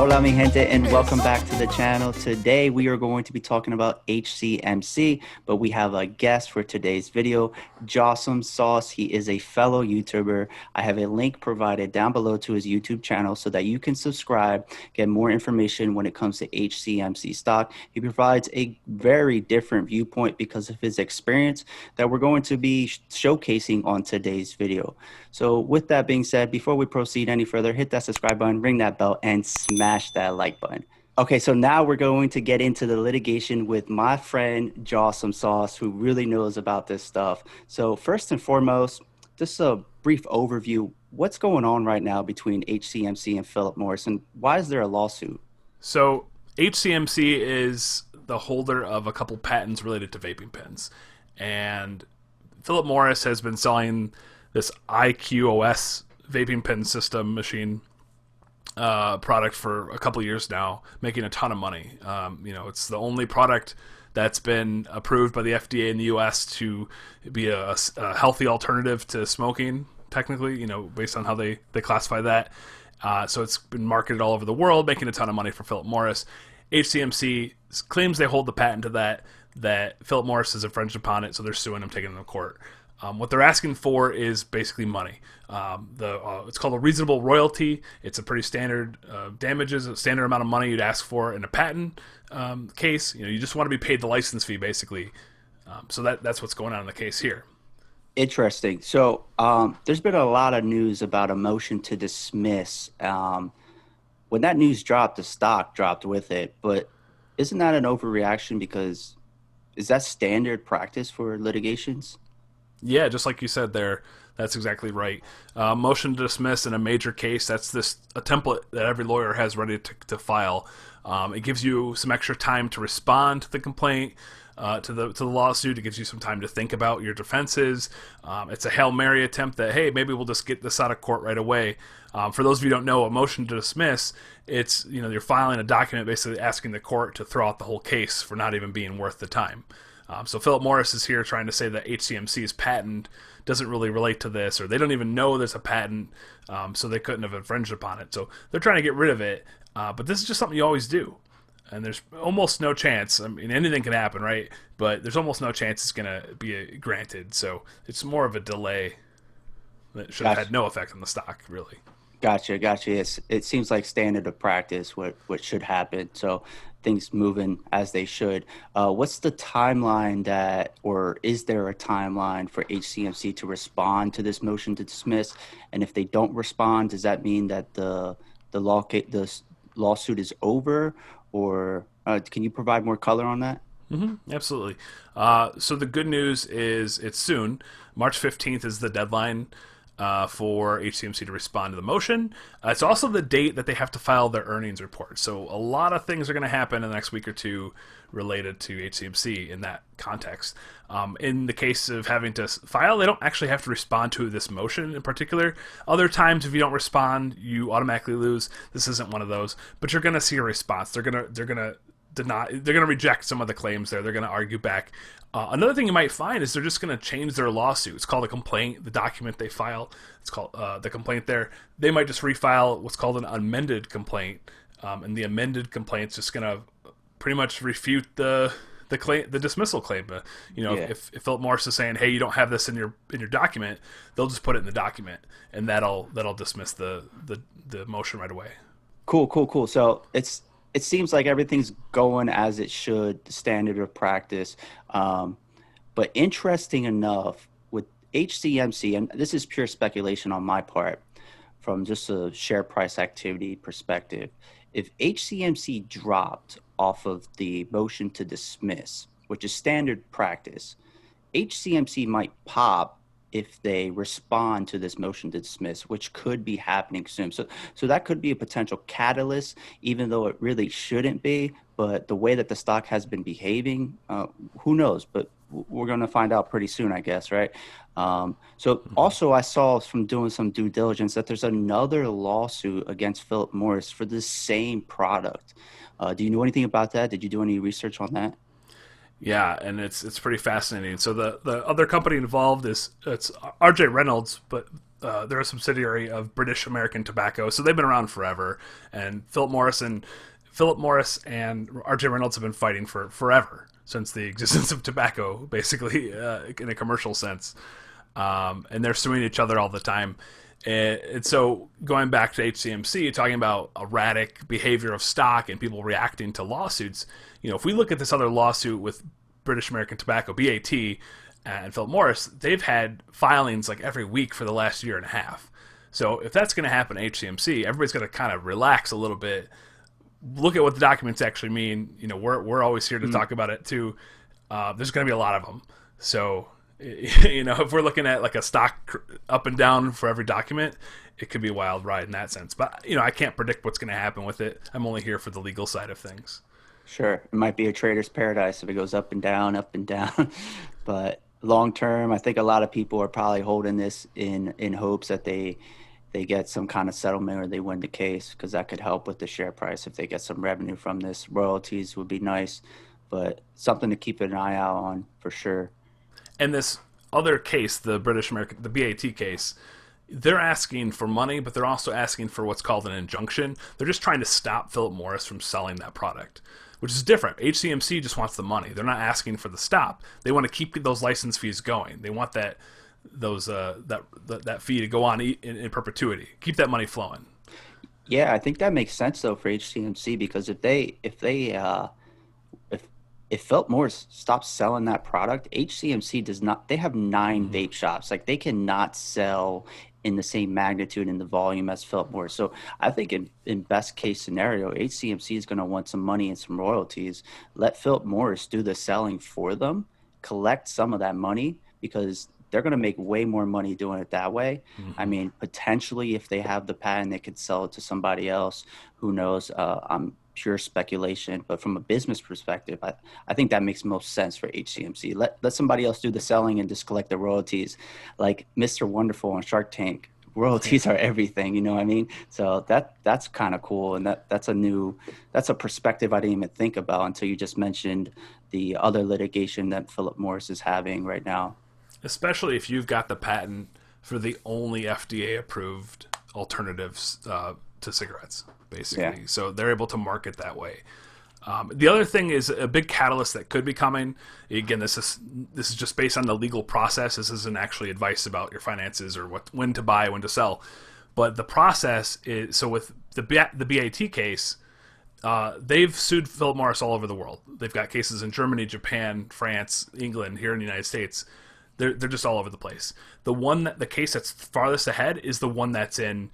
Hola, mi gente, and welcome back to the channel. Today, we are going to be talking about HCMC, but we have a guest for today's video, Jawsome Sauce. He is a fellow YouTuber. I have a link provided down below to his YouTube channel so that you can subscribe, get more information when it comes to HCMC stock. He provides a very different viewpoint because of his experience that we're going to be showcasing on today's video. So with that being said, before we proceed any further, hit that subscribe button, ring that bell, and smash that like button. Okay, so now we're going to get into the litigation with my friend Jawsome Sauce, who really knows about this stuff. So first and foremost, just a brief overview. What's going on right now between HCMC and Philip Morris, and why is there a lawsuit? So HCMC is the holder of a couple patents related to vaping pens, and Philip Morris has been selling this IQOS vaping pen system machine product for a couple years now, making a ton of money. It's the only product that's been approved by the FDA in the U.S. to be a healthy alternative to smoking, technically, based on how they classify that. So it's been marketed all over the world, making a ton of money for Philip Morris. HCMC claims they hold the patent to that Philip Morris has infringed upon it, so they're suing them, taking them to court. What they're asking for is basically money. It's called a reasonable royalty. It's a pretty standard damages, a standard amount of money you'd ask for in a patent case. You just want to be paid the license fee, basically. So that's what's going on in the case here. Interesting. So there's been a lot of news about a motion to dismiss. When that news dropped, the stock dropped with it. But isn't that an overreaction? Because is that standard practice for litigations? Yeah, just like you said there, that's exactly right. Motion to dismiss in a major case, that's a template that every lawyer has ready to file. It gives you some extra time to respond to the complaint, to the lawsuit. It gives you some time to think about your defenses. It's a Hail Mary attempt that, hey, maybe we'll just get this out of court right away. For those of you who don't know, a motion to dismiss, it's, you're filing a document basically asking the court to throw out the whole case for not even being worth the time. So Philip Morris is here trying to say that HCMC's patent doesn't really relate to this, or they don't even know there's a patent, so they couldn't have infringed upon it. So they're trying to get rid of it, but this is just something you always do. And there's almost no chance, I mean, anything can happen, right? But there's almost no chance it's going to be granted. So it's more of a delay that should have had no effect on the stock, really. Gotcha. It seems like standard of practice, what should happen. So things moving as they should. What's the timeline or is there a timeline for HCMC to respond to this motion to dismiss? And if they don't respond, does that mean that the lawsuit is over? Or can you provide more color on that? Mm-hmm, absolutely. So the good news is it's soon. March 15th is the deadline for HCMC to respond to the motion. It's also the date that they have to file their earnings report. So a lot of things are going to happen in the next week or two related to HCMC in that context. In the case of having to file, they don't actually have to respond to this motion in particular. Other times, if you don't respond, you automatically lose. This isn't one of those, but you're going to see a response. They're going to reject some of the claims there. They're going to argue back. Another thing you might find is they're just going to change their lawsuit. It's called a complaint. The document they file, it's called the complaint there. They might just refile what's called an amended complaint. And the amended complaint's just going to pretty much refute the dismissal claim. If Philip Morris is saying, hey, you don't have this in your document, they'll just put it in the document, and that'll dismiss the motion right away. Cool. So it seems like everything's going as it should, standard of practice. But interesting enough, with HCMC, and this is pure speculation on my part, from just a share price activity perspective, if HCMC dropped off of the motion to dismiss, which is standard practice, HCMC might pop if they respond to this motion to dismiss, which could be happening soon. So that could be a potential catalyst, even though it really shouldn't be. But the way that the stock has been behaving, who knows? But we're going to find out pretty soon, I guess, right? Also, I saw from doing some due diligence that there's another lawsuit against Philip Morris for the same product. Do you know anything about that? Did you do any research on that? Yeah, and it's pretty fascinating. So the other company involved it's R.J. Reynolds, but they're a subsidiary of British American Tobacco, so they've been around forever. And Philip Morris and R.J. Reynolds have been fighting for forever, since the existence of tobacco, basically, in a commercial sense. And they're suing each other all the time. And so, going back to HCMC, talking about erratic behavior of stock and people reacting to lawsuits, if we look at this other lawsuit with British American Tobacco, BAT, and Philip Morris, they've had filings like every week for the last year and a half. So if that's going to happen at HCMC, everybody's going to kind of relax a little bit, look at what the documents actually mean. We're always here to talk about it too. There's going to be a lot of them. So, if we're looking at like a stock up and down for every document, it could be a wild ride in that sense. But, I can't predict what's going to happen with it. I'm only here for the legal side of things. Sure, it might be a trader's paradise if it goes up and down, up and down. But long term, I think a lot of people are probably holding this in hopes that they get some kind of settlement or they win the case, because that could help with the share price if they get some revenue from this. Royalties would be nice, but something to keep an eye out on for sure. And this other case, the BAT case, they're asking for money, but they're also asking for what's called an injunction. They're just trying to stop Philip Morris from selling that product, which is different. HCMC just wants the money. They're not asking for the stop. They want to keep those license fees going. They want that fee to go on in perpetuity. Keep that money flowing. Yeah, I think that makes sense though for HCMC, because if Philip Morris stops selling that product, HCMC does not. They have 9 vape shops. Like, they cannot sell in the same magnitude and the volume as Philip Morris. So I think in best case scenario, HCMC is going to want some money and some royalties. Let Philip Morris do the selling for them, collect some of that money, because they're going to make way more money doing it that way. I mean, potentially if they have the patent, they could sell it to somebody else. Who knows? I'm pure speculation, but from a business perspective, I think that makes most sense for HCMC. Let somebody else do the selling and just collect the royalties, like Mr. Wonderful on Shark Tank. Royalties are everything, you know what I mean? So that's kind of cool, and that's a perspective I didn't even think about until you just mentioned the other litigation that Philip Morris is having right now. Especially if you've got the patent for the only FDA approved alternatives to cigarettes, basically. Yeah. So they're able to market that way. The other thing is a big catalyst that could be coming. Again, this is just based on the legal process. This isn't actually advice about your finances or when to buy, when to sell. But the process is, so with the BAT case, they've sued Philip Morris all over the world. They've got cases in Germany, Japan, France, England, here in the United States. They're just all over the place. The case that's farthest ahead is the one that's in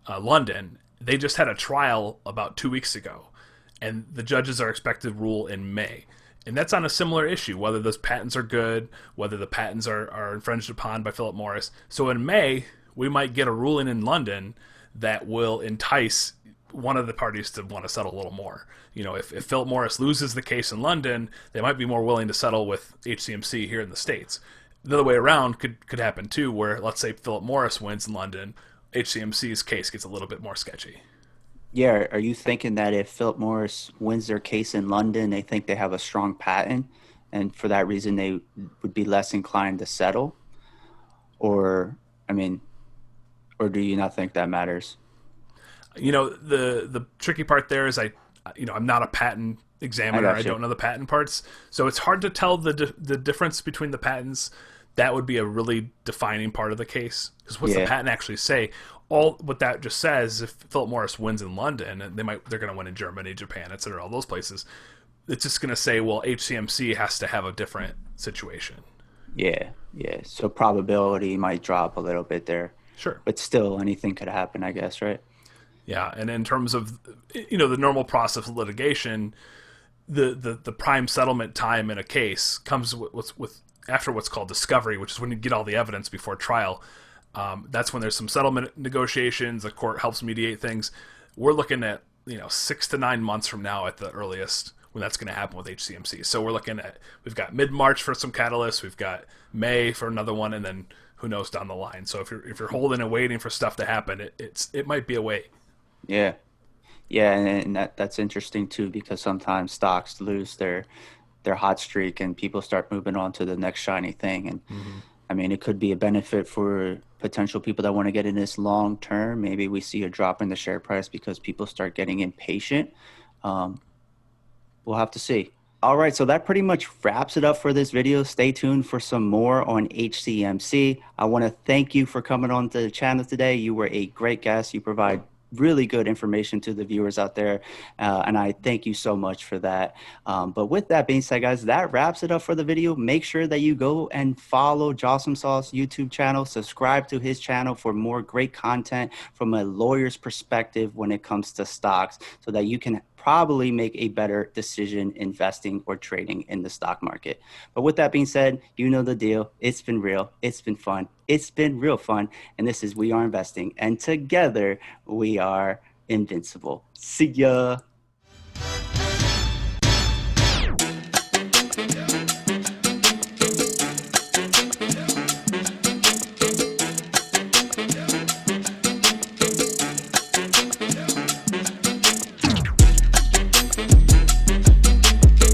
London. They just had a trial about 2 weeks ago, and the judges are expected to rule in May. And that's on a similar issue, whether those patents are good, whether the patents are infringed upon by Philip Morris. So in May, we might get a ruling in London that will entice one of the parties to want to settle a little more. If Philip Morris loses the case in London, they might be more willing to settle with HCMC here in the States. The other way around could happen too, where let's say Philip Morris wins in London, HCMC's case gets a little bit more sketchy. Yeah, are you thinking that if Philip Morris wins their case in London, they think they have a strong patent, and for that reason they would be less inclined to settle? Or, I mean, or do you not think that matters? The tricky part there is I'm not a patent I examiner. I got you. don't know the patent parts, so it's hard to tell the difference between the patents. That would be a really defining part of the case, because what's the Yeah, patent actually say? All what that just says, if Philip Morris wins in London, and they're going to win in Germany, Japan, etc., all those places, it's just going to say, well, HCMC has to have a different situation. yeah. So probability might drop a little bit there, Sure. but still anything could happen, I guess, right? Yeah, and in terms of the normal process of litigation, the prime settlement time in a case comes with after what's called discovery, which is when you get all the evidence before trial. That's when there's some settlement negotiations. The court helps mediate things. We're looking at 6 to 9 months from now at the earliest when that's going to happen with HCMC. So we've got mid-March for some catalysts, we've got May for another one, and then who knows down the line. So if you're holding and waiting for stuff to happen, it might be a wait. Yeah. Yeah, and that's interesting too, because sometimes stocks lose their hot streak and people start moving on to the next shiny thing. And I mean, it could be a benefit for potential people that want to get in this long term. Maybe we see a drop in the share price because people start getting impatient. Um, we'll have to see. All right, so that pretty much wraps it up for this video. Stay tuned for some more on HCMC. I want to thank you for coming on to the channel today. You were a great guest. You provide really good information to the viewers out there, and I thank you so much for that. But with that being said, guys, that wraps it up for the video. Make sure that you go and follow Jossum Sauce YouTube channel, subscribe to his channel for more great content from a lawyer's perspective when it comes to stocks, so that you can probably make a better decision investing or trading in the stock market. But with that being said, you know the deal. It's been real. It's been fun. It's been real fun. And this is We Are Investing. And together we are invincible. See ya.